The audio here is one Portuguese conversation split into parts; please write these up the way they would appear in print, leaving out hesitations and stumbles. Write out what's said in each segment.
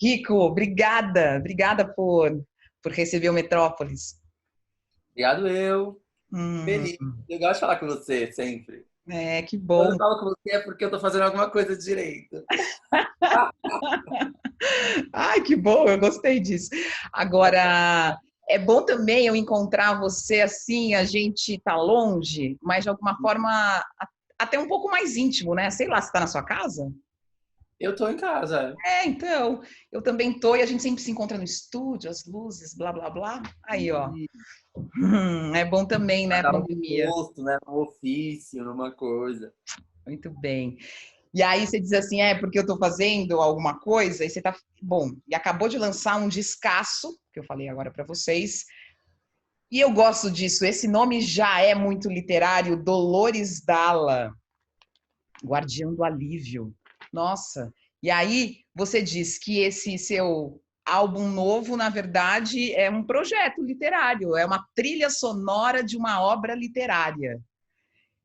Rico, obrigada. Obrigada por receber o Metrópolis. Obrigado, eu. Hum, Feliz. Eu gosto de falar com você sempre. que Quando bom. eu falo com você é porque eu tô fazendo alguma coisa direito. Ai, que bom, eu gostei disso. Agora, é bom também eu encontrar você assim, a gente tá longe, mas de alguma forma até um pouco mais íntimo, né? Sei lá, você tá na sua casa? Eu tô em casa. Então, eu também tô e a gente sempre se encontra no estúdio, as luzes, blá, blá, blá. Aí, ó. E É bom também, né, cada um no pandemia. posto, né? Num ofício, numa coisa. Muito bem. E aí você diz assim, é porque eu estou fazendo alguma coisa e você está bom. E acabou de lançar um descasso, que eu falei agora para vocês. E eu gosto disso. Esse nome já é muito literário, Dolores Dalla, Guardião do Alívio. Nossa. E aí você diz que esse seu álbum novo, na verdade, é um projeto literário, é uma trilha sonora de uma obra literária.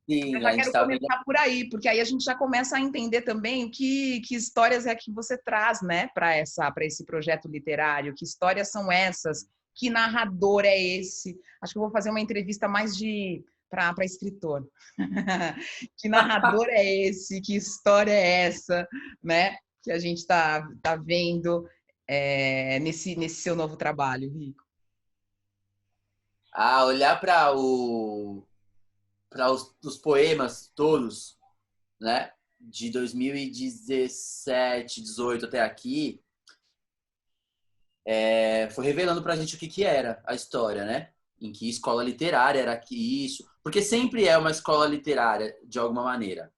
Eu Sim, já a gente quero tá vendo. começar por aí, porque aí a gente já começa a entender também que histórias é que você traz, né, para esse projeto literário, que histórias são essas, que narrador é esse. Acho que eu vou fazer uma entrevista mais de para escritor. Que narrador é esse? Que história é essa, né? Que a gente tá vendo nesse seu novo trabalho, Rico. Olhar para os poemas todos, né? De 2017, 18 até aqui, foi revelando pra gente o que era a história, né? Em que escola literária era que isso. Porque sempre é uma escola literária, de alguma maneira.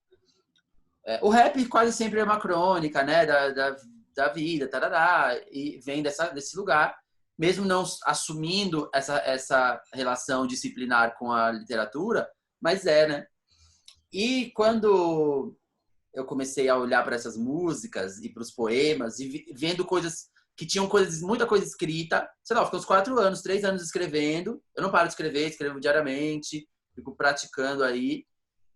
O rap quase sempre é uma crônica, né? Da vida, tarará, e vem desse lugar, mesmo não assumindo essa relação disciplinar com a literatura, mas né? E quando eu comecei a olhar para essas músicas e para os poemas e vendo coisas que tinham muita coisa escrita. Sei lá, eu fiquei uns 4 anos, 3 anos escrevendo. Eu não paro de escrever, escrevo diariamente, fico praticando aí.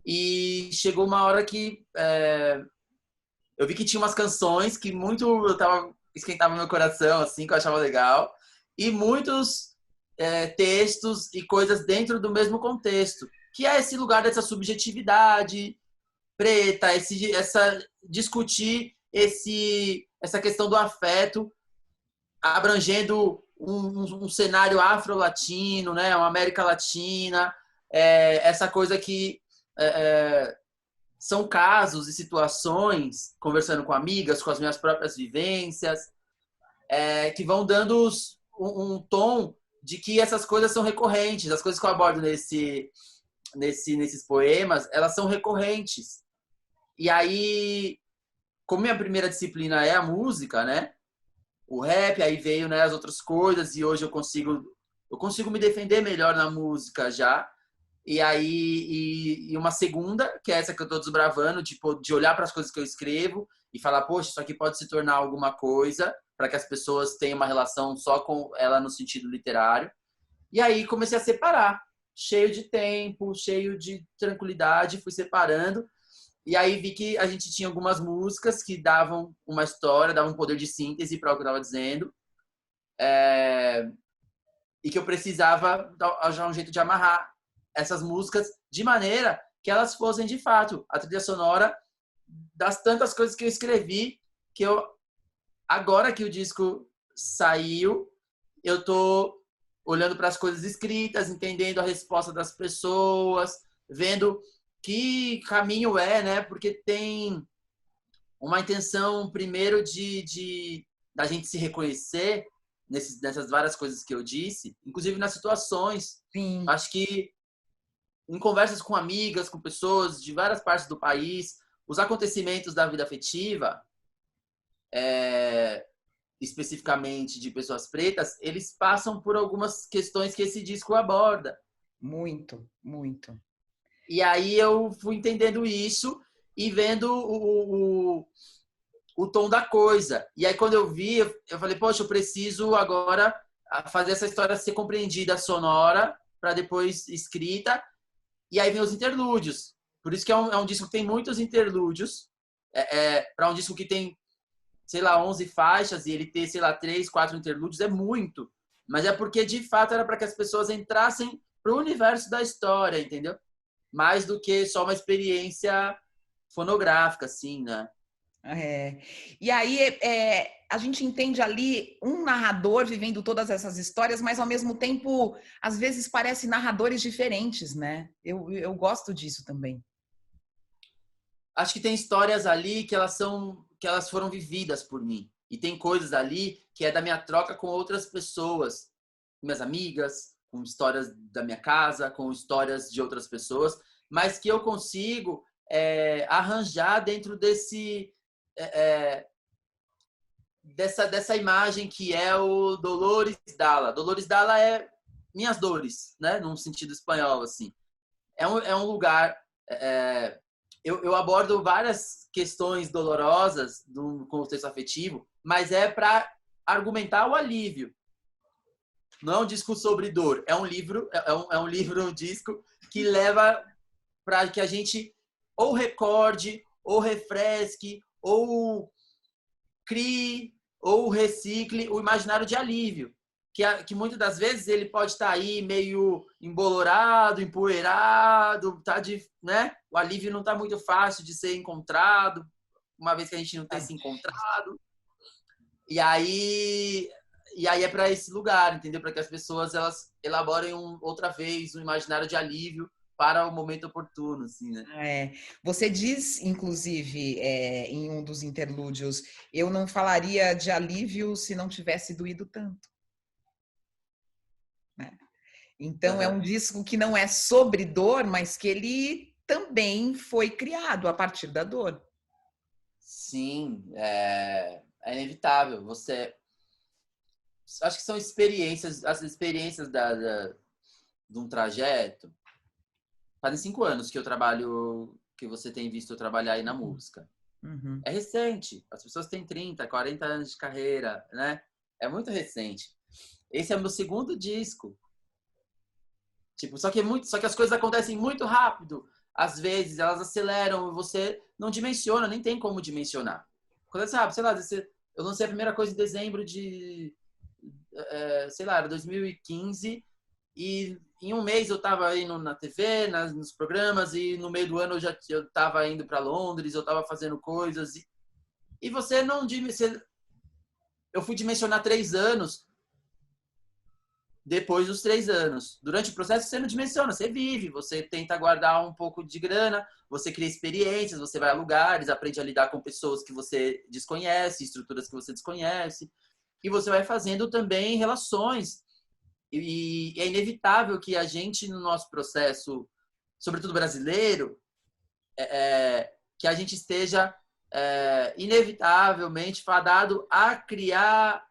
E chegou uma hora que eu vi que tinha umas canções que muito esquentava meu coração, assim, que eu achava legal. E muitos textos e coisas dentro do mesmo contexto, que é esse lugar dessa subjetividade, preta, discutir essa questão do afeto, abrangendo um cenário afro-latino, né, uma América Latina, essa coisa que é, são casos e situações, conversando com amigas, com as minhas próprias vivências, que vão dando um tom de que essas coisas são recorrentes, as coisas que eu abordo nesses poemas, elas são recorrentes. E aí, como minha primeira disciplina é a música, né? O rap, aí veio, né, as outras coisas e hoje eu consigo me defender melhor na música já. E aí e uma segunda, que é essa que eu tô desbravando, tipo, de olhar para as coisas que eu escrevo e falar, poxa, isso aqui pode se tornar alguma coisa para que as pessoas tenham uma relação só com ela no sentido literário. E aí comecei a separar, cheio de tempo, cheio de tranquilidade, fui separando. E aí vi que a gente tinha algumas músicas que davam uma história, davam um poder de síntese para o que eu estava dizendo. E que eu precisava achar um jeito de amarrar essas músicas de maneira que elas fossem, de fato, a trilha sonora das tantas coisas que eu escrevi, que eu, agora que o disco saiu, eu tô olhando para as coisas escritas, entendendo a resposta das pessoas, vendo que caminho né? Porque tem uma intenção, primeiro, de da gente se reconhecer nessas várias coisas que eu disse, inclusive nas situações. Sim, Acho que em conversas com amigas, com pessoas de várias partes do país, os acontecimentos da vida afetiva, especificamente de pessoas pretas, eles passam por algumas questões que esse disco aborda. muito, muito. E aí eu fui entendendo isso e vendo o tom da coisa. E aí, quando eu vi, eu falei, poxa, eu preciso agora fazer essa história ser compreendida sonora, para depois escrita. E aí vem os interlúdios. Por isso que é um disco que tem muitos interlúdios. Para um disco que tem sei lá, 11 faixas e ele ter, sei lá, 3, 4 interlúdios é muito. Mas é porque, de fato, era para que as pessoas entrassem pro universo da história, entendeu? Mais do que só uma experiência fonográfica, assim, né? É. E aí a gente entende ali um narrador vivendo todas essas histórias, mas ao mesmo tempo, às vezes parecem narradores diferentes, né? Eu gosto disso também. Acho que tem histórias ali que elas foram vividas por mim. E tem coisas ali que é da minha troca com outras pessoas, minhas amigas, com histórias da minha casa, com histórias de outras pessoas, mas que eu consigo arranjar dentro dessa imagem que é o Dolores Dalla. Dolores Dalla é minhas dores, né? Num sentido espanhol, assim. É um lugar... eu abordo várias questões dolorosas do contexto afetivo, mas é para argumentar o alívio. Não é um disco sobre dor, é um livro, um disco que leva para que a gente ou recorde, ou refresque, ou crie, ou recicle o imaginário de alívio. Que muitas das vezes ele pode estar aí meio embolorado, empoeirado, né? O alívio não está muito fácil de ser encontrado, uma vez que a gente não tem se encontrado. E aí é para esse lugar, entendeu? Para que as pessoas elas elaborem outra vez um imaginário de alívio para o momento oportuno, assim, né? Você diz, inclusive, em um dos interlúdios, eu não falaria de alívio se não tivesse doído tanto. Né? Então, é um disco que não é sobre dor, mas que ele também foi criado a partir da dor. Sim, é inevitável. Acho que são experiências, as experiências de um trajeto. Fazem 5 anos que eu trabalho, que você tem visto eu trabalhar aí na música. Uhum. É recente. As pessoas têm 30, 40 anos de carreira, né? É muito recente. Esse é o meu segundo disco. Tipo, só que as coisas acontecem muito rápido. Às vezes elas aceleram e você não dimensiona, nem tem como dimensionar. Quando você sabe, sei lá, eu lancei a primeira coisa em dezembro de, sei lá, era 2015 e em um mês eu estava indo na TV, nos programas e no meio do ano eu estava indo para Londres, eu estava fazendo coisas e você não eu fui dimensionar 3 anos depois dos 3 anos. Durante o processo, você não dimensiona, você vive, você tenta guardar um pouco de grana, você cria experiências, você vai a lugares, aprende a lidar com pessoas que você desconhece, estruturas que você desconhece, e você vai fazendo também relações. E é inevitável que a gente, no nosso processo, sobretudo brasileiro, que a gente esteja inevitavelmente fadado a criar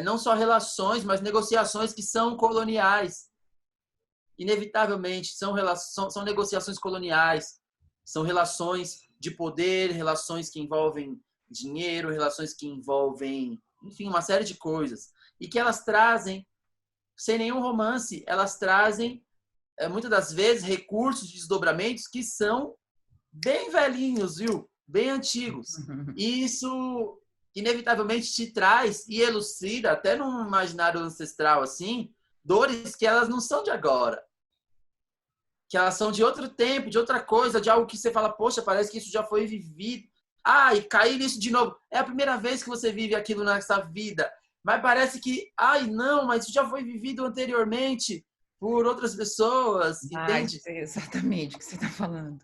não só relações, mas negociações que são coloniais. Inevitavelmente, são negociações coloniais. São relações de poder, relações que envolvem dinheiro, relações que envolvem, enfim, uma série de coisas. E que elas trazem, sem nenhum romance, elas trazem, muitas das vezes, recursos de desdobramentos que são bem velhinhos, viu? Bem antigos. E isso inevitavelmente te traz e elucida, até num imaginário ancestral assim, dores que elas não são de agora. Que elas são de outro tempo, de outra coisa, de algo que você fala, poxa, parece que isso já foi vivido. E cair nisso de novo. É a primeira vez que você vive aquilo nessa vida. Mas parece que, não, mas isso já foi vivido anteriormente por outras pessoas, entende? Sei exatamente o que você está falando.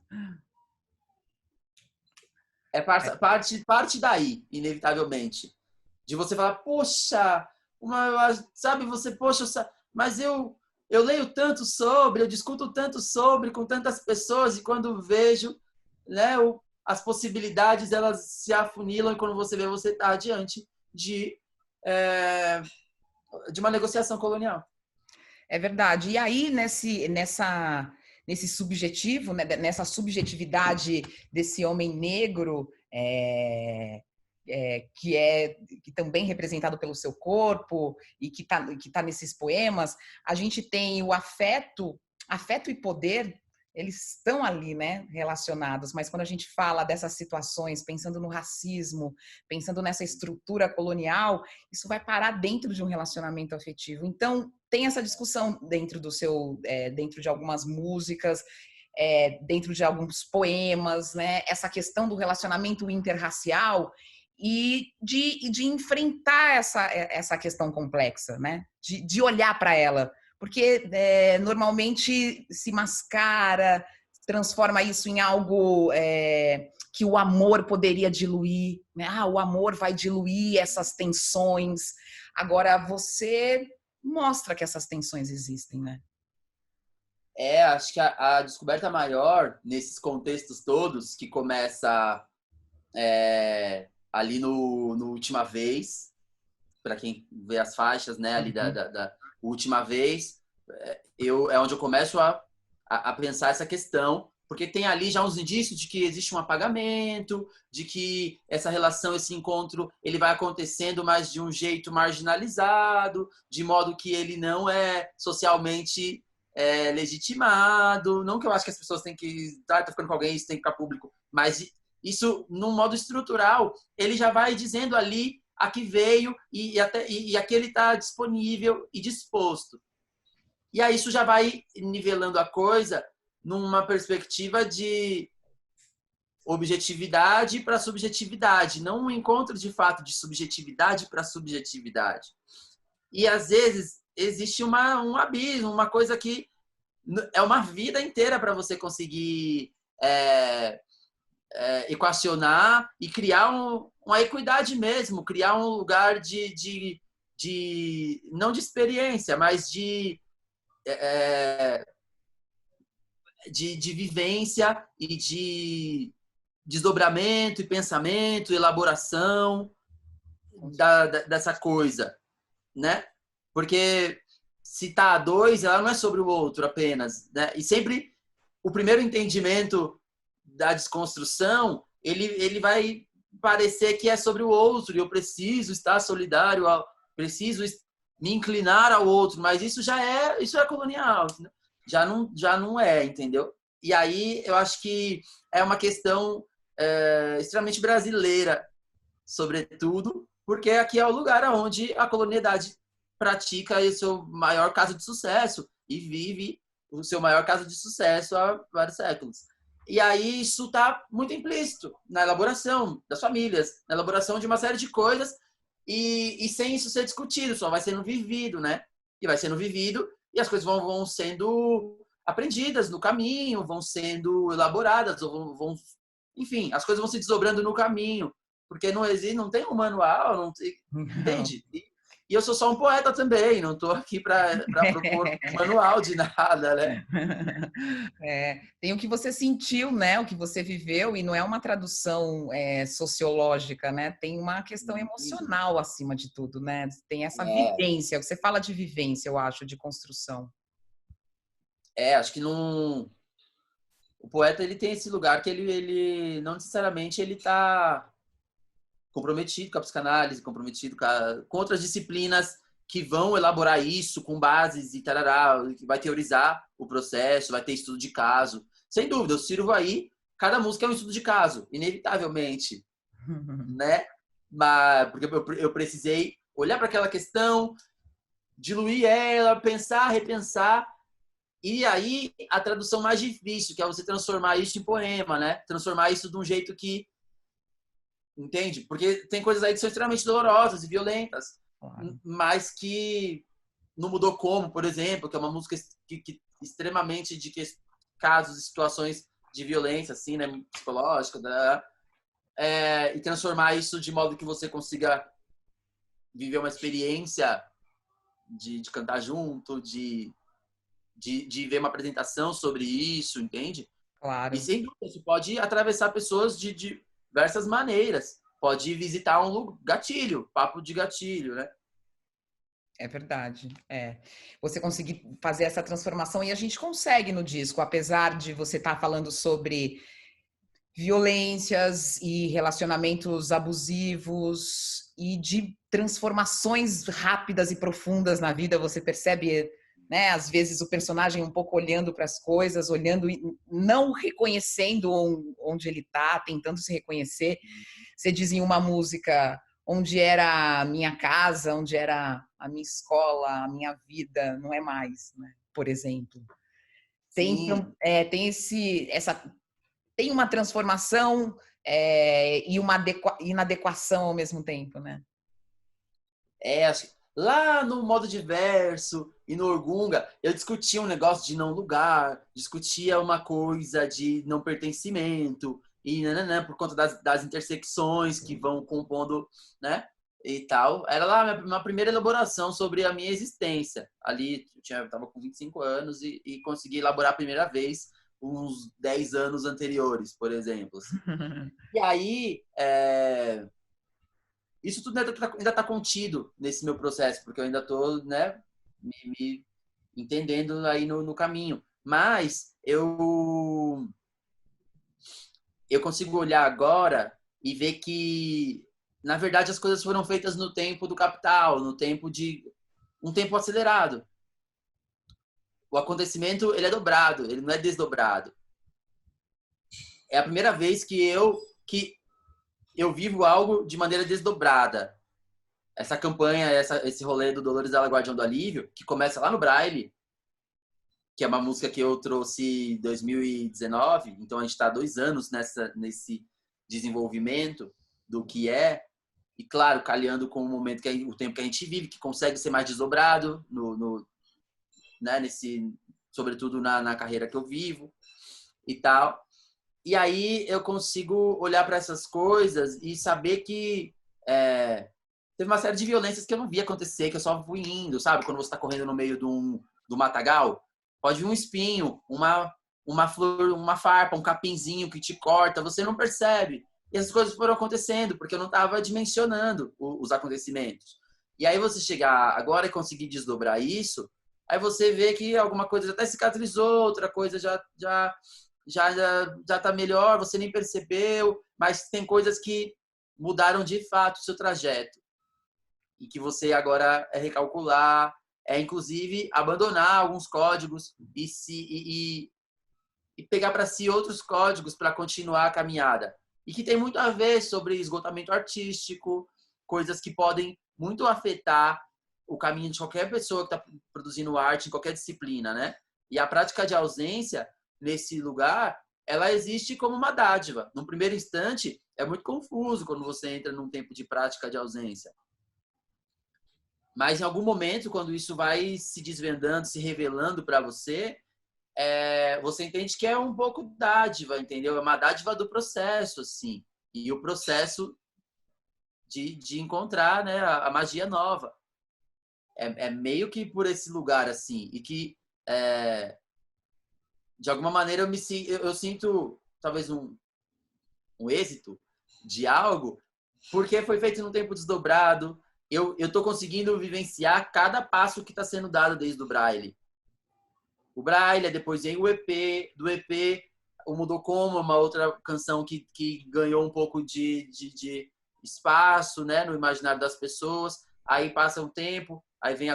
É parte daí, inevitavelmente. De você falar, poxa, sabe, você, poxa, mas eu leio tanto sobre, eu discuto tanto sobre com tantas pessoas e quando vejo, né, as possibilidades, elas se afunilam e quando você vê, você está diante de uma negociação colonial. É verdade. E aí, nesse subjetivo, né, nessa subjetividade desse homem negro, que também representado pelo seu corpo e que tá nesses poemas, a gente tem o afeto e poder eles estão ali, né, relacionados, mas quando a gente fala dessas situações, pensando no racismo, pensando nessa estrutura colonial, isso vai parar dentro de um relacionamento afetivo. Então, tem essa discussão dentro do seu, dentro de algumas músicas, dentro de alguns poemas, né, essa questão do relacionamento interracial e de enfrentar essa questão complexa, né, de olhar para ela, porque normalmente se mascara, transforma isso em algo que o amor poderia diluir, né? Ah, o amor vai diluir essas tensões. Agora, você mostra que essas tensões existem, né? Acho que a descoberta maior nesses contextos todos, que começa ali no Última Vez, para quem vê as faixas, né, ali da Última Vez, é onde eu começo a pensar essa questão, porque tem ali já uns indícios de que existe um apagamento, de que essa relação, esse encontro, ele vai acontecendo, mas de um jeito marginalizado, de modo que ele não é socialmente legitimado. Não que eu acho que as pessoas têm que tá ficando com alguém, isso tem que ficar público, mas isso, num modo estrutural, ele já vai dizendo ali a que veio e aqui ele está disponível e disposto. E aí isso já vai nivelando a coisa numa perspectiva de objetividade para subjetividade, não um encontro de fato de subjetividade para subjetividade. E às vezes existe um abismo, uma coisa que é uma vida inteira para você conseguir equacionar e criar uma equidade mesmo, criar um lugar de não de experiência, mas de vivência e de desdobramento e pensamento, elaboração dessa coisa, né? Porque se tá a dois, ela não é sobre o outro apenas, né? E sempre o primeiro entendimento da desconstrução, ele vai parecer que é sobre o outro, e eu preciso estar solidário, preciso me inclinar ao outro, mas isso é colonial, né? Já não é, entendeu? E aí eu acho que é uma questão extremamente brasileira, sobretudo, porque aqui é o lugar onde a colonialidade pratica o seu maior caso de sucesso e vive o seu maior caso de sucesso há vários séculos. E aí isso está muito implícito na elaboração das famílias, na elaboração de uma série de coisas, e sem isso ser discutido, só vai sendo vivido, né? E vai sendo vivido, e as coisas vão sendo aprendidas no caminho, vão sendo elaboradas, enfim, as coisas vão se desdobrando no caminho, porque não tem um manual, não tem, entende? E eu sou só um poeta também, não estou aqui para propor um manual de nada, né? Tem o que você sentiu, né? O que você viveu, e não é uma tradução sociológica, né? Tem uma questão emocional acima de tudo, né? Tem essa vivência. Você fala de vivência, eu acho, de construção. Acho que não. O poeta ele tem esse lugar que ele não necessariamente ele está comprometido com a psicanálise, comprometido com outras disciplinas que vão elaborar isso com bases e tarará, que vai teorizar o processo, vai ter estudo de caso. Sem dúvida, eu sirvo aí, cada música é um estudo de caso, inevitavelmente, né? Mas, porque eu precisei olhar para aquela questão, diluir ela, pensar, repensar, e aí a tradução mais difícil, que é você transformar isso em poema, né? Transformar isso de um jeito que entende? Porque tem coisas aí que são extremamente dolorosas e violentas, mas que não mudou como, por exemplo, que é uma música que extremamente de casos e situações de violência, assim, né, psicológica, e transformar isso de modo que você consiga viver uma experiência de cantar junto, de ver uma apresentação sobre isso, entende? Claro. E sem dúvida, isso pode atravessar pessoas de diversas maneiras. Pode visitar um gatilho, papo de gatilho, né? É verdade. Você conseguir fazer essa transformação, e a gente consegue no disco, apesar de você estar falando sobre violências e relacionamentos abusivos e de transformações rápidas e profundas na vida, você percebe né? Às vezes o personagem um pouco olhando para as coisas, olhando e não reconhecendo onde ele está, tentando se reconhecer. Você diz em uma música onde era a minha casa, onde era a minha escola, a minha vida, não é mais, né? Por exemplo. Tem, Sim, tem uma transformação e uma inadequação ao mesmo tempo, né? acho que lá no modo diverso e no Orgunga, eu discutia um negócio de não lugar, discutia uma coisa de não pertencimento, e nananã, por conta das intersecções que vão compondo, né? E tal. Era lá uma primeira elaboração sobre a minha existência. Ali eu tava com 25 anos e consegui elaborar a primeira vez uns 10 anos anteriores, por exemplo. Assim. E aí, isso tudo ainda tá contido nesse meu processo, porque eu ainda tô, né, me entendendo aí no caminho. Mas eu consigo olhar agora e ver que, na verdade, as coisas foram feitas no tempo do capital, no tempo de um tempo acelerado. O acontecimento, ele é dobrado, ele não é desdobrado. É a primeira vez que eu vivo algo de maneira desdobrada. Essa campanha, esse rolê do Dolores Dalla Guardião do Alívio, que começa lá no Braille, que é uma música que eu trouxe em 2019, então a gente está há 2 anos nesse desenvolvimento do que é, e claro, calhando com o momento o tempo que a gente vive, que consegue ser mais desdobrado né, sobretudo na carreira que eu vivo e tal. E aí eu consigo olhar para essas coisas e saber que teve uma série de violências que eu não vi acontecer, que eu só fui indo, sabe? Quando você está correndo no meio do matagal, pode vir um espinho, uma flor, uma farpa, um capinzinho que te corta, você não percebe. E essas coisas foram acontecendo, porque eu não estava dimensionando os acontecimentos. E aí você chegar agora e conseguir desdobrar isso, aí você vê que alguma coisa até cicatrizou, outra coisa já tá melhor, você nem percebeu, mas tem coisas que mudaram de fato o seu trajeto e que você agora é recalcular, inclusive abandonar alguns códigos e pegar para si outros códigos para continuar a caminhada. E que tem muito a ver sobre esgotamento artístico, coisas que podem muito afetar o caminho de qualquer pessoa que está produzindo arte em qualquer disciplina, né? E a prática de ausência, nesse lugar, ela existe como uma dádiva. Num primeiro instante, é muito confuso quando você entra num tempo de prática de ausência. Mas em algum momento, quando isso vai se desvendando, se revelando para você, você entende que é um pouco dádiva, entendeu? É uma dádiva do processo, assim. E o processo de encontrar, né, a magia nova. É meio que por esse lugar, assim. E que, de alguma maneira, eu sinto talvez um êxito de algo, porque foi feito num tempo desdobrado. Eu estou conseguindo vivenciar cada passo que está sendo dado desde o Braille. O Braille, depois vem o EP, do EP, o Mudou Como, uma outra canção que ganhou um pouco de espaço, né, no imaginário das pessoas. Aí passa um tempo, aí vem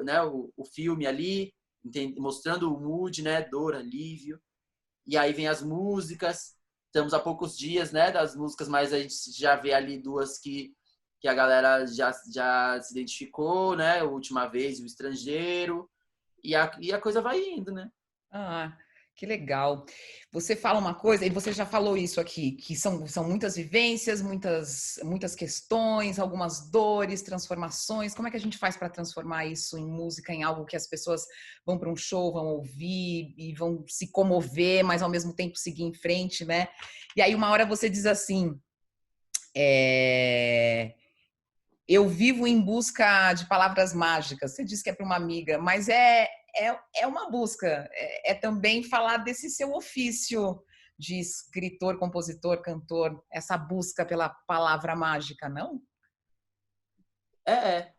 né, o filme ali, mostrando o mood, né, dor, alívio. E aí vem as músicas. Estamos há poucos dias, né, das músicas, mas a gente já vê ali duas que a galera já se identificou, né, a Última Vez e O Estrangeiro. E a coisa vai indo, né? Ah, que legal. Você fala uma coisa, e você já falou isso aqui, que são muitas vivências, muitas questões, algumas dores, transformações. Como é que a gente faz para transformar isso em música, em algo que as pessoas vão para um show, vão ouvir e vão se comover, mas ao mesmo tempo seguir em frente, né? E aí uma hora você diz assim, eu vivo em busca de palavras mágicas. Você disse que é para uma amiga, mas é uma busca. É também falar desse seu ofício de escritor, compositor, cantor, essa busca pela palavra mágica, não? É.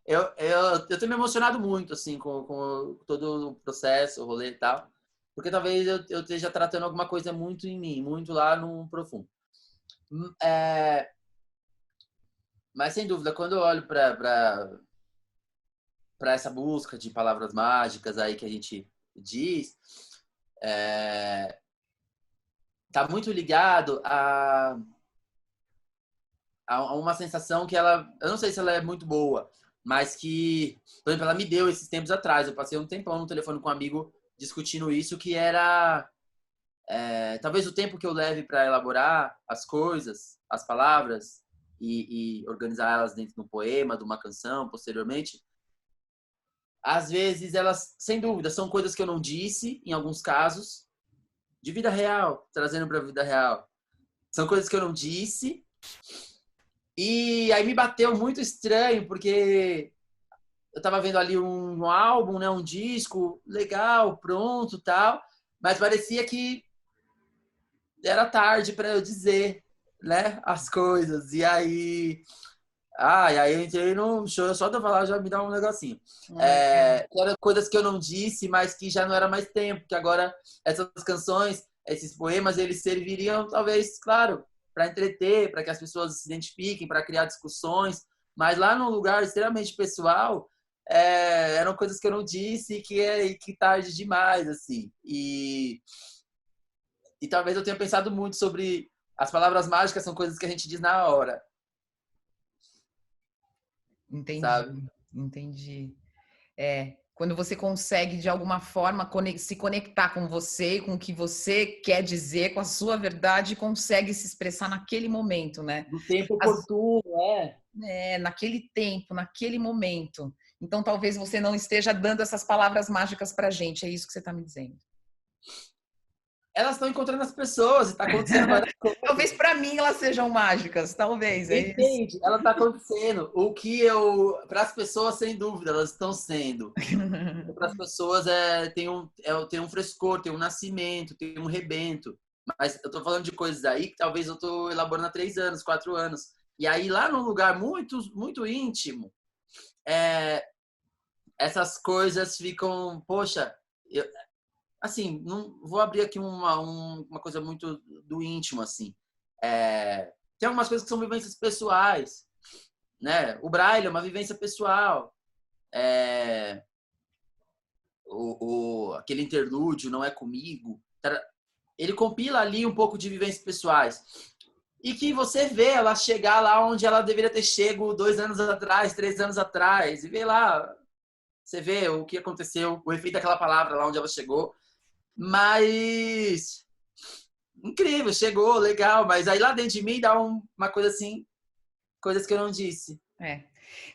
Eu, eu tenho me emocionado muito, assim, com todo o processo, o rolê e tal. Porque talvez eu esteja tratando alguma coisa muito em mim, muito lá no profundo. É, mas, sem dúvida, quando eu olho para para essa busca de palavras mágicas aí que a gente diz, tá muito ligado a uma sensação que ela, eu não sei se ela é muito boa, mas que, por exemplo, ela me deu esses tempos atrás. Eu passei um tempão no telefone com um amigo discutindo isso, que era talvez o tempo que eu leve para elaborar as coisas, as palavras e organizar elas dentro de um poema, de uma canção, posteriormente. Às vezes elas, sem dúvida, são coisas que eu não disse, em alguns casos, de vida real, trazendo para a vida real. São coisas que eu não disse. E aí me bateu muito estranho, porque eu tava vendo ali um álbum, né, um disco legal, pronto, tal, mas parecia que era tarde para eu dizer, né, as coisas. E aí eu entrei num show, só de eu falar já me dá um negocinho. Eram coisas que eu não disse, mas que já não era mais tempo, que agora essas canções, esses poemas, eles serviriam talvez, claro, para entreter, para que as pessoas se identifiquem, para criar discussões, mas lá num lugar extremamente pessoal, eram coisas que eu não disse que tarde demais, assim. E talvez eu tenha pensado muito sobre as palavras mágicas, são coisas que a gente diz na hora, Entendi, sabe? entendi. Quando você consegue, de alguma forma, se conectar com você, com o que você quer dizer, com a sua verdade, consegue se expressar naquele momento, né? No tempo oportuno, Naquele tempo, naquele momento. Então, talvez você não esteja dando essas palavras mágicas pra gente, é isso que você está me dizendo. Elas estão encontrando as pessoas e está acontecendo várias coisas. Talvez para mim elas sejam mágicas, talvez, é isso. Entende? Ela está acontecendo. O que eu... Para as pessoas, sem dúvida, elas estão sendo. Para as pessoas tem um frescor, tem um nascimento, tem um rebento. Mas eu estou falando de coisas aí que talvez eu estou elaborando há 3 anos, 4 anos. E aí, lá num lugar muito, muito íntimo, essas coisas ficam... Poxa, assim, não vou abrir aqui uma coisa muito do íntimo, assim. Tem algumas coisas que são vivências pessoais, né? O Braille é uma vivência pessoal. Aquele interlúdio, Não É Comigo, ele compila ali um pouco de vivências pessoais. E que você vê ela chegar lá onde ela deveria ter chego 2 anos atrás, 3 anos atrás. E vê lá, você vê o que aconteceu, o efeito daquela palavra lá onde ela chegou. Mas incrível, chegou, legal, mas aí lá dentro de mim dá uma coisa assim, coisas que eu não disse.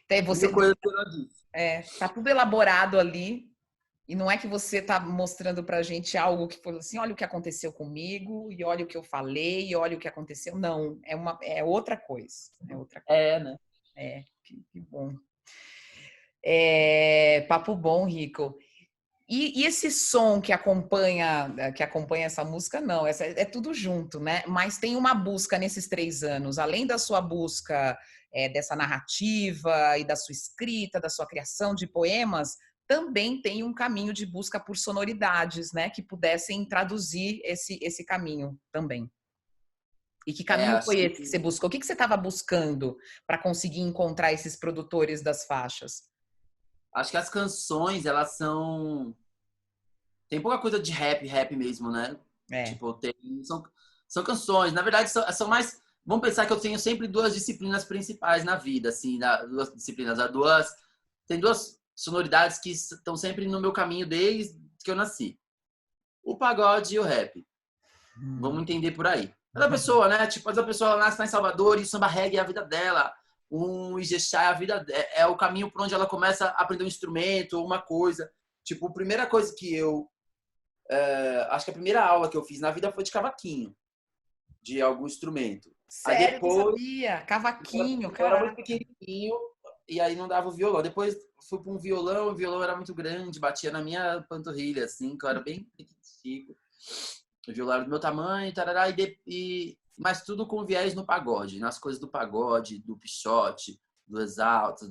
Tem você, Coisas que eu não disse. tá tudo elaborado ali, e não é que você está mostrando pra gente algo que foi assim, olha o que aconteceu comigo, e olha o que eu falei, e olha o que aconteceu. Não, é outra coisa. É outra coisa. Né? Que bom. Papo bom, Rico. E esse som que acompanha essa música, não, é tudo junto, né? Mas tem uma busca nesses 3 anos, além da sua busca dessa narrativa e da sua escrita, da sua criação de poemas, também tem um caminho de busca por sonoridades, né? Que pudessem traduzir esse caminho também. E que caminho foi esse que você buscou? O que você estava buscando para conseguir encontrar esses produtores das faixas? Acho que as canções, elas são... Tem pouca coisa de rap mesmo, né? Tipo, são canções. Na verdade, são mais... Vamos pensar que eu tenho sempre 2 disciplinas principais na vida, assim, 2 disciplinas. Tem 2 sonoridades que estão sempre no meu caminho desde que eu nasci. O pagode e o rap. Vamos entender por aí. Cada pessoa, né? Tipo, a pessoa nasce lá em Salvador e o samba reggae é a vida dela. Um Ijexá é a vida, é o caminho por onde ela começa a aprender um instrumento ou uma coisa. Tipo, a primeira coisa que acho que a primeira aula que eu fiz na vida foi de cavaquinho, de algum instrumento. Sério, Aí depois, não sabia? Cavaquinho, eu era muito caraca. pequenininho e aí não dava o violão. Depois fui para um violão, o violão era muito grande, batia na minha panturrilha, assim, que eu era bem pequenininho. O violão era do meu tamanho, tarará, mas tudo com viés no pagode, nas coisas do pagode, do Pixote, do Exalta,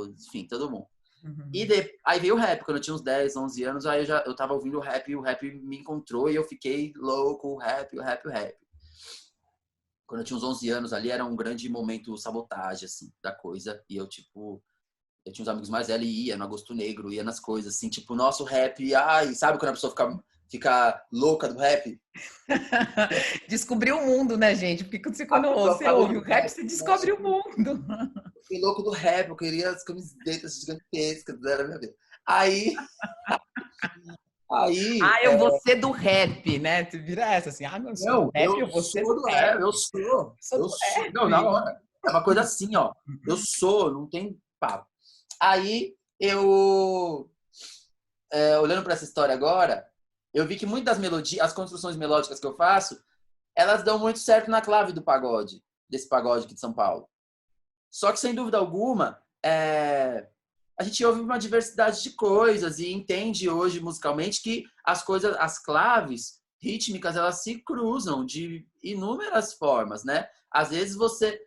enfim, todo mundo. Aí veio o rap, quando eu tinha uns 10, 11 anos, aí eu tava ouvindo o rap, e o rap me encontrou e eu fiquei louco, o rap. Quando eu tinha uns 11 anos ali, era um grande momento sabotagem, assim, da coisa, e eu, tipo, Eu tinha uns amigos mais velhos e ia no Agosto Negro, ia nas coisas, assim, tipo, nosso rap, ai, sabe quando a pessoa fica louca do rap? Descobriu o mundo, né, gente? Porque A quando pessoa você fica louca ouve o do rap, rap. você Nossa, descobre o mundo. eu fiquei louco do rap, eu queria as camisetas gigantescas, era minha vida. Aí, aí, Ah, eu vou ser do rap, né? Tu vira essa assim, ah, não, eu sou do não, rap, eu eu vou ser sou do do rap. rap, Sou eu do sou, não, na rap. hora. É uma coisa assim, ó, eu sou, não tem papo. Aí, olhando para essa história agora, eu vi que muitas das melodias, as construções melódicas que eu faço, elas dão muito certo na clave do pagode, desse pagode aqui de São Paulo. Só que, sem dúvida alguma, a gente ouve uma diversidade de coisas e entende hoje musicalmente que as coisas, as claves rítmicas, elas se cruzam de inúmeras formas, né? Às vezes você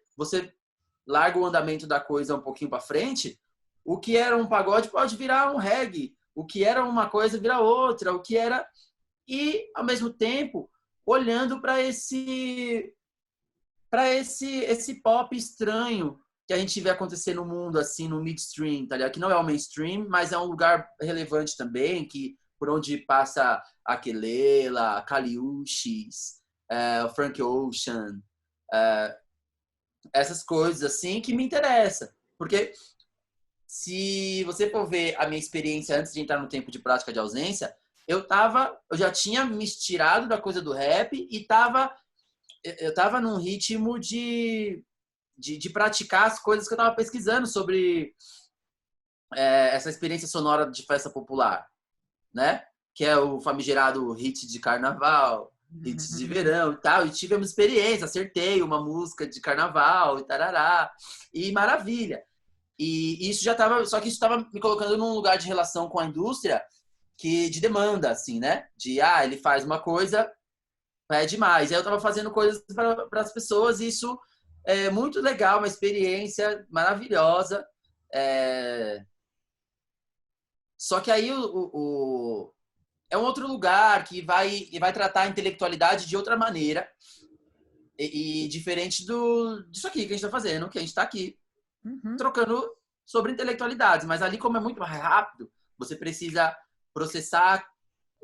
larga o andamento da coisa um pouquinho para frente, o que era um pagode pode virar um reggae, o que era uma coisa vira outra, o que era e ao mesmo tempo olhando para esse pop estranho que a gente vê acontecer no mundo, assim, no midstream, tá ligado? Que não é o mainstream, mas é um lugar relevante também, que por onde passa a Kelela, Caliuches, o Frank Ocean, essas coisas, assim, que me interessam. Porque se você for ver a minha experiência antes de entrar no tempo de prática de ausência, eu já tinha me estirado da coisa do rap e eu tava num ritmo de praticar as coisas que eu estava pesquisando sobre essa experiência sonora de festa popular, né? Que é o famigerado hit de carnaval, hits de verão e tal. E tivemos experiência, acertei uma música de carnaval e tarará. E maravilha. E isso já estava, só que isso estava me colocando num lugar de relação com a indústria de demanda, assim, né? Ele faz uma coisa, é demais. Aí eu estava fazendo coisas para as pessoas e isso é muito legal, uma experiência maravilhosa. É... Só que aí é um outro lugar que vai tratar a intelectualidade de outra maneira e diferente disso aqui que a gente está fazendo, que a gente está aqui Uhum. trocando sobre intelectualidades. Mas ali, como é muito mais rápido, você precisa processar,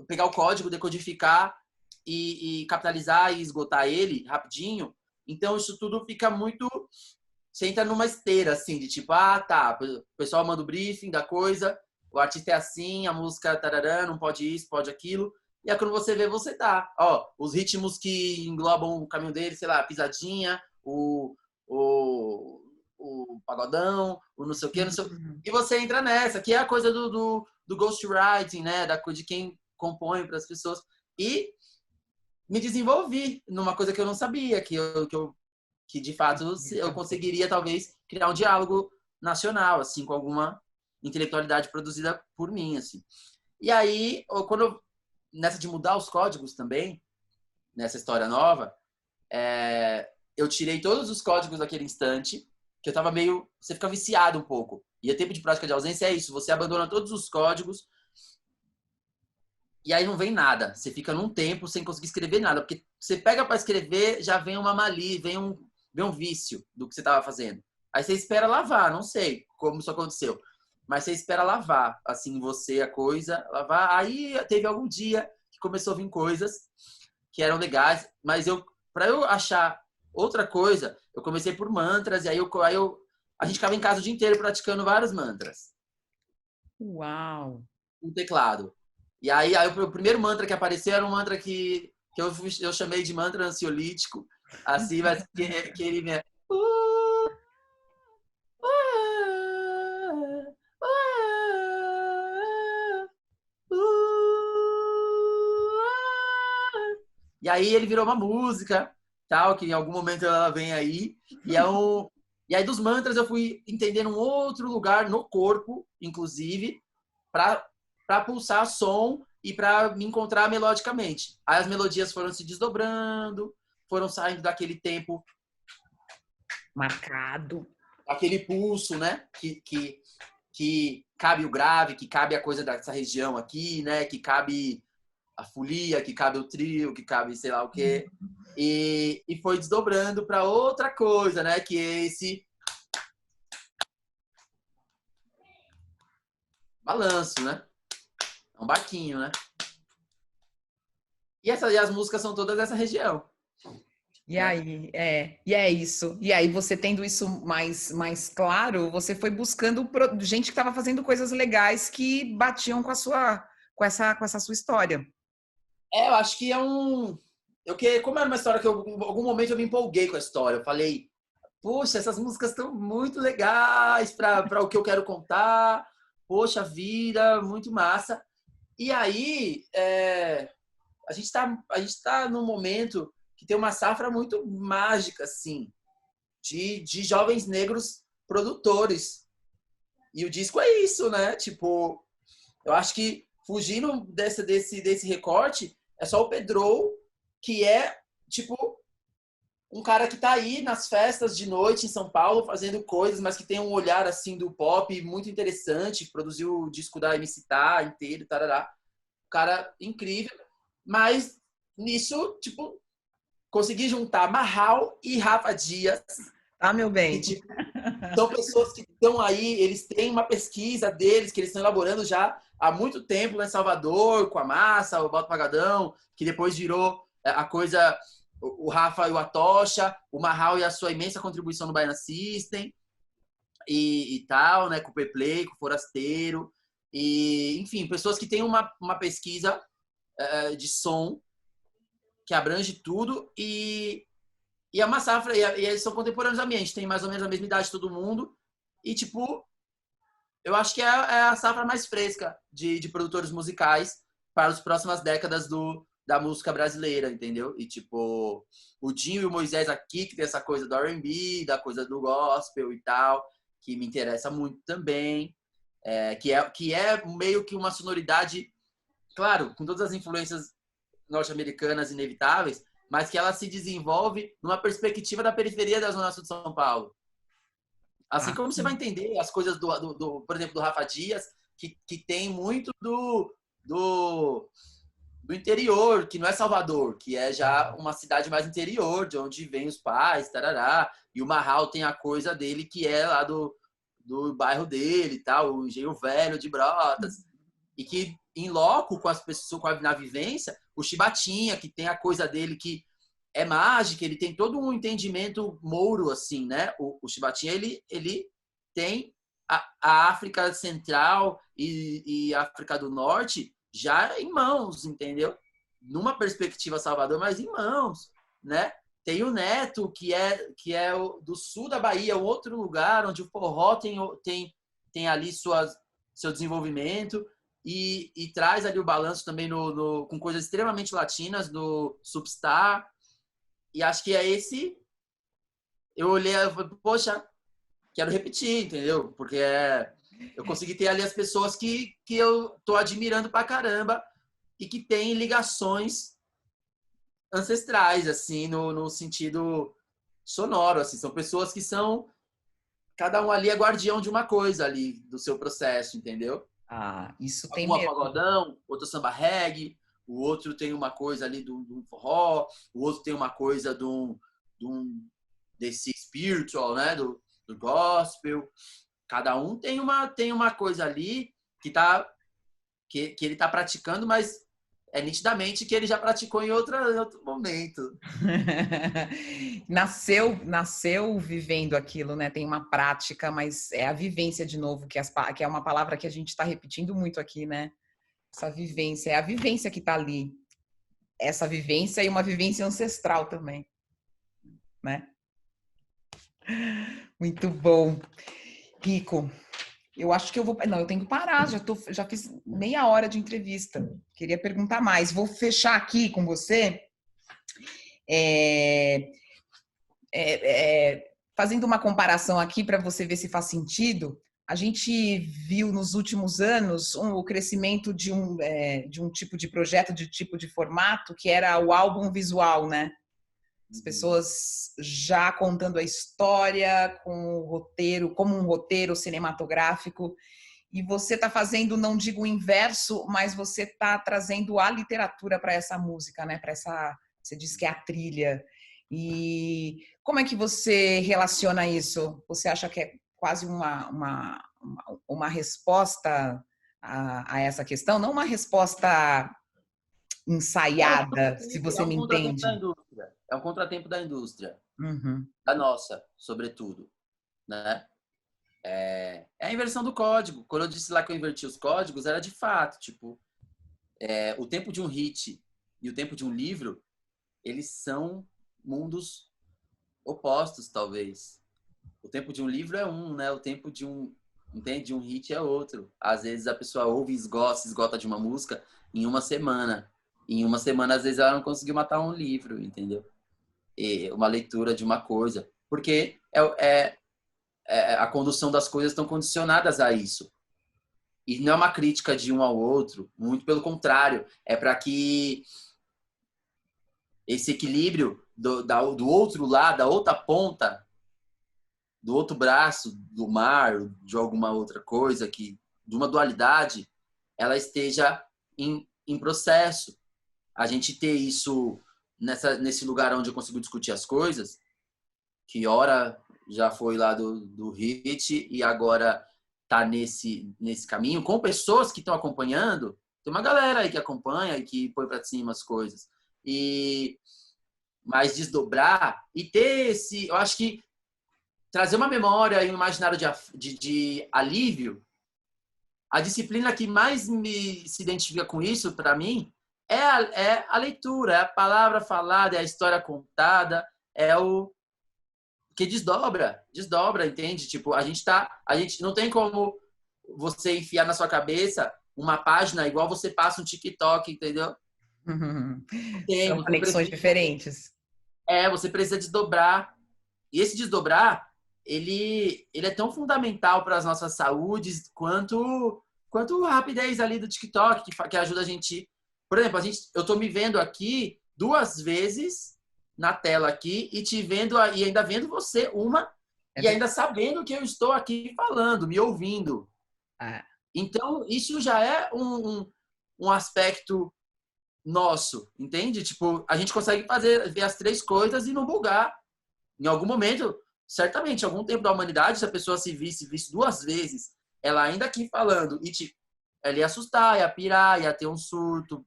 pegar o código, decodificar e capitalizar e esgotar ele rapidinho. Então, isso tudo fica muito... Você entra numa esteira, assim, de tipo, tá, o pessoal manda o briefing da coisa, o artista é assim, a música tararã, não pode isso, pode aquilo. E aí, quando você vê, você tá. Ó, os ritmos que englobam o caminho dele, sei lá, a pisadinha, o pagodão, o não sei o quê, não sei o... E você entra nessa, que é a coisa do ghostwriting, né? De quem compõe para as pessoas. E me desenvolvi numa coisa que eu não sabia, que de fato eu conseguiria talvez criar um diálogo nacional, assim, com alguma intelectualidade produzida por mim, assim. E aí, nessa de mudar os códigos também, nessa história nova, eu tirei todos os códigos daquele instante, que eu tava meio... Você fica viciado um pouco. E o tempo de prática de ausência é isso, você abandona todos os códigos e aí não vem nada. Você fica num tempo sem conseguir escrever nada, porque você pega para escrever, já vem uma malícia, vem um vício do que você estava fazendo. Aí você espera lavar, não sei como isso aconteceu, mas você espera lavar, assim, você, a coisa, lavar. Aí teve algum dia que começou a vir coisas que eram legais, mas para eu achar outra coisa, eu comecei por mantras, e aí a gente ficava em casa o dia inteiro praticando vários mantras Uau! no teclado. E aí o primeiro mantra que apareceu era um mantra que eu chamei de mantra ansiolítico, assim, mas que ele me... E aí ele virou uma música, tal, que em algum momento ela vem aí. E aí dos mantras eu fui entendendo um outro lugar no corpo, inclusive, para pulsar som e para me encontrar melodicamente. Aí as melodias foram se desdobrando, foram saindo daquele tempo Marcado. aquele pulso, né? Que cabe o grave, que cabe a coisa dessa região aqui, né? Que cabe a folia, que cabe o trio, que cabe sei lá o quê. E foi desdobrando para outra coisa, né? Que é esse balanço, né? É um barquinho, né? E as músicas são todas dessa região. E Né? aí, e é isso. E aí, você tendo isso mais claro, você foi buscando gente que estava fazendo coisas legais que batiam com essa sua história. Eu acho que é um. Como era uma história que em algum momento eu me empolguei com a história. Eu falei, poxa, essas músicas estão muito legais para o que eu quero contar. Poxa vida, muito massa. E aí, a gente tá num momento que tem uma safra muito mágica, assim, de jovens negros produtores. E o disco é isso, né? Tipo, eu acho que fugindo desse recorte, é só o Pedro, que é, tipo, um cara que tá aí nas festas de noite em São Paulo fazendo coisas, mas que tem um olhar, assim, do pop muito interessante, produziu o disco da MC Tá inteiro, tarará. Cara incrível. Mas nisso, tipo, consegui juntar Marral e Rafa Dias, Tá, meu que, bem? tipo, são pessoas que estão aí, eles têm uma pesquisa deles, que eles estão elaborando já há muito tempo lá em Salvador, com a Massa, o Balto Pagadão, que depois virou a coisa, o Rafa e o Atocha, o Marral e a sua imensa contribuição no Baiana System, e tal, né, com o P-Play, com o Forasteiro, e, enfim, pessoas que têm uma pesquisa de som que abrange tudo e é uma safra, e eles são contemporâneos a mim, a gente tem mais ou menos a mesma idade de todo mundo, e tipo, eu acho que é a safra mais fresca de produtores musicais para as próximas décadas da música brasileira, entendeu? E tipo, o Dinho e o Moisés aqui, que tem essa coisa do R&B, da coisa do gospel e tal, que me interessa muito também, que é meio que uma sonoridade, claro, com todas as influências norte-americanas inevitáveis, mas que ela se desenvolve numa perspectiva da periferia da Zona Sul de São Paulo. Assim Ah, como você vai entender as coisas por exemplo, do Rafa Dias, que tem muito do, do interior, que não é Salvador, que é já uma cidade mais interior, de onde vêm os pais, tarará. E o Marral tem a coisa dele, que é lá do bairro dele, tal, o Engenho Velho de Brotas. E que, em loco, com as pessoas, na vivência, o Chibatinha, que tem a coisa dele que é mágica, ele tem todo um entendimento mouro, assim, né? O Chibatinha, ele tem a África Central e a África do Norte já em mãos, entendeu? Numa perspectiva Salvador, mas em mãos, né? Tem o Neto, que é do sul da Bahia, um outro lugar onde o forró tem ali seu desenvolvimento e traz ali o balanço também com coisas extremamente latinas do Substar. E acho que é esse. Eu olhei e falei, poxa, quero repetir, entendeu? Porque eu consegui ter ali as pessoas que eu tô admirando pra caramba e que têm ligações ancestrais, assim, no sentido sonoro, assim. São pessoas que são, cada um ali é guardião de uma coisa ali, do seu processo, entendeu? isso tem Uma mesmo. pagodão, outro samba reggae, o outro tem uma coisa ali do forró, o outro tem uma coisa desse spiritual, né? Do gospel. Cada um tem uma coisa ali que ele está praticando, mas é nitidamente que ele já praticou em outro momento. Nasceu vivendo aquilo, né? Tem uma prática, mas é a vivência de novo, que é uma palavra que a gente está repetindo muito aqui, né? Essa vivência, é a vivência que está ali. Essa vivência e uma vivência ancestral também, né? Muito bom. Rico, eu acho que eu vou. Não, eu tenho que parar, já fiz meia hora de entrevista. Queria perguntar mais. Vou fechar aqui com você. É, fazendo uma comparação aqui para você ver se faz sentido, a gente viu nos últimos anos o crescimento de um tipo de projeto, de tipo de formato, que era o álbum visual, né? As pessoas já contando a história com o roteiro, como um roteiro cinematográfico. E você está fazendo, não digo o inverso, mas você está trazendo a literatura para essa música, né? Para essa, você diz que é a trilha. E como é que você relaciona isso? Você acha que é quase uma resposta a essa questão? Não uma resposta ensaiada, se você É um me contratempo da entende. indústria. É um contratempo da indústria. Uhum. Da nossa, sobretudo. Né? É a inversão do código. Quando eu disse lá que eu inverti os códigos, era de fato, tipo, o tempo de um hit e o tempo de um livro, eles são mundos opostos, talvez. O tempo de um livro é um, né? O tempo de um, entende? De um hit é outro. Às vezes a pessoa ouve e esgota de uma música em uma semana. Em uma semana, às vezes, ela não conseguiu matar um livro, entendeu? E uma leitura de uma coisa. Porque a condução das coisas estão condicionadas a isso. E não é uma crítica de um ao outro, muito pelo contrário. É para que esse equilíbrio do outro lado, da outra ponta, do outro braço do mar, de alguma outra coisa, de uma dualidade, ela esteja em processo. A gente ter isso nesse lugar onde eu consigo discutir as coisas, que ora já foi lá do hit e agora tá nesse caminho, com pessoas que estão acompanhando. Tem uma galera aí que acompanha e que põe para cima as coisas. Mas desdobrar e ter eu acho que trazer uma memória e um imaginário de alívio. A disciplina que mais se identifica com isso, para mim, é a leitura, é a palavra falada, é a história contada, é o que desdobra, entende? Tipo, a gente não tem como você enfiar na sua cabeça uma página igual você passa um TikTok, entendeu? Uhum. Não tem, São conexões diferentes. você precisa desdobrar. E esse desdobrar, ele é tão fundamental para as nossas saúdes quanto a rapidez ali do TikTok, que ajuda a gente. Por exemplo, eu tô me vendo aqui 2 vezes na tela aqui e te vendo e ainda vendo você e ainda sabendo que eu estou aqui falando, me ouvindo. Então, isso já é um aspecto nosso, entende? Tipo, a gente consegue ver as 3 coisas e não bugar. Em algum momento, certamente, em algum tempo da humanidade, se a pessoa se visse 2 vezes, ela ainda aqui falando, ela ia assustar, ia pirar, ia ter um surto,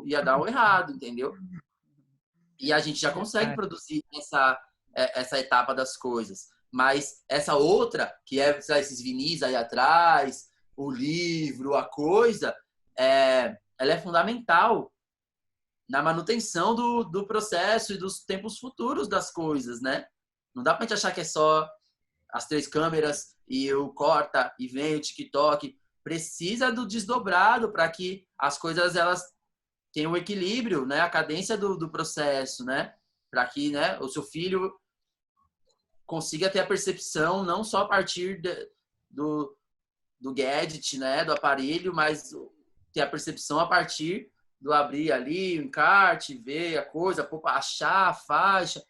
ia dar um errado, entendeu? E a gente já consegue produzir essa etapa das coisas. Mas essa outra, que é esses vinis aí atrás, o livro, a coisa, ela é fundamental na manutenção do processo e dos tempos futuros das coisas, né? Não dá pra gente achar que é só as 3 câmeras e o corta e vem o TikTok. Precisa do desdobrado para que as coisas elas tenham um equilíbrio, né? A cadência do processo, né? Para que, né, o seu filho consiga ter a percepção não só a partir do gadget, né, do aparelho, mas ter a percepção a partir do abrir ali o encarte, ver a coisa, achar a faixa.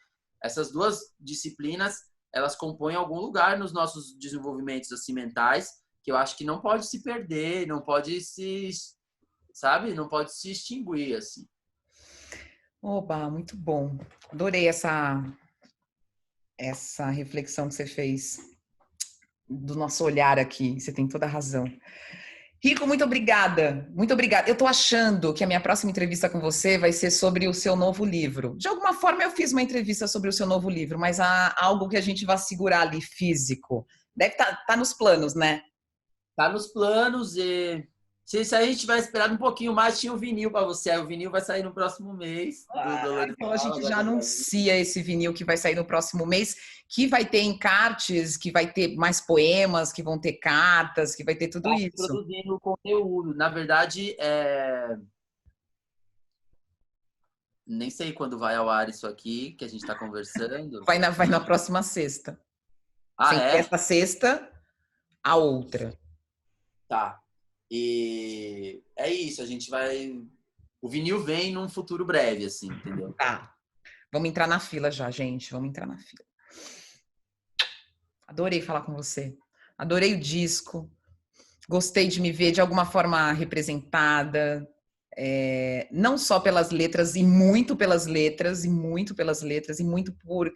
Essas 2 disciplinas, elas compõem algum lugar nos nossos desenvolvimentos assim mentais, que eu acho que não pode se perder, não pode não pode se extinguir assim. Oba, muito bom. Adorei essa reflexão que você fez do nosso olhar aqui. Você tem toda a razão. Rico, muito obrigada. Muito obrigada. Eu tô achando que a minha próxima entrevista com você vai ser sobre o seu novo livro. De alguma forma, eu fiz uma entrevista sobre o seu novo livro, mas há algo que a gente vai segurar ali, físico. Deve tá nos planos, né? Tá nos planos e se a gente tivesse esperado um pouquinho mais, tinha o vinil para você. Aí o vinil vai sair no próximo mês. Então a gente já anuncia esse vinil que vai sair no próximo mês, que vai ter encartes, que vai ter mais poemas, que vão ter cartas, que vai ter tudo isso. Produzindo conteúdo. Na verdade, nem sei quando vai ao ar isso aqui, que a gente está conversando. Vai na próxima sexta. Essa sexta, a outra. Tá. E é isso, a gente vai... O vinil vem num futuro breve, assim, entendeu? Tá. Vamos entrar na fila já, gente. Vamos entrar na fila. Adorei falar com você. Adorei o disco. Gostei de me ver de alguma forma representada. Não só pelas letras, e muito pelas letras, e muito pelas letras, e muito por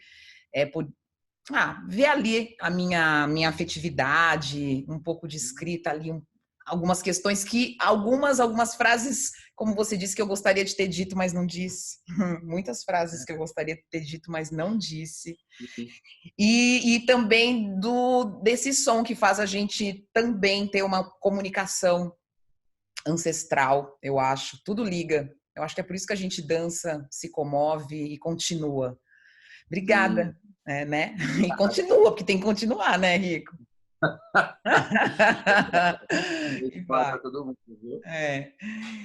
ver ali a minha afetividade, um pouco de escrita ali, algumas questões que algumas frases, como você disse, que eu gostaria de ter dito, mas não disse. Muitas frases que eu gostaria de ter dito, mas não disse. E também desse som que faz a gente também ter uma comunicação ancestral, eu acho. Tudo liga. Eu acho que é por isso que a gente dança, se comove e continua. Obrigada, né? E continua, porque tem que continuar, né, Rico? Para todo mundo, viu? É.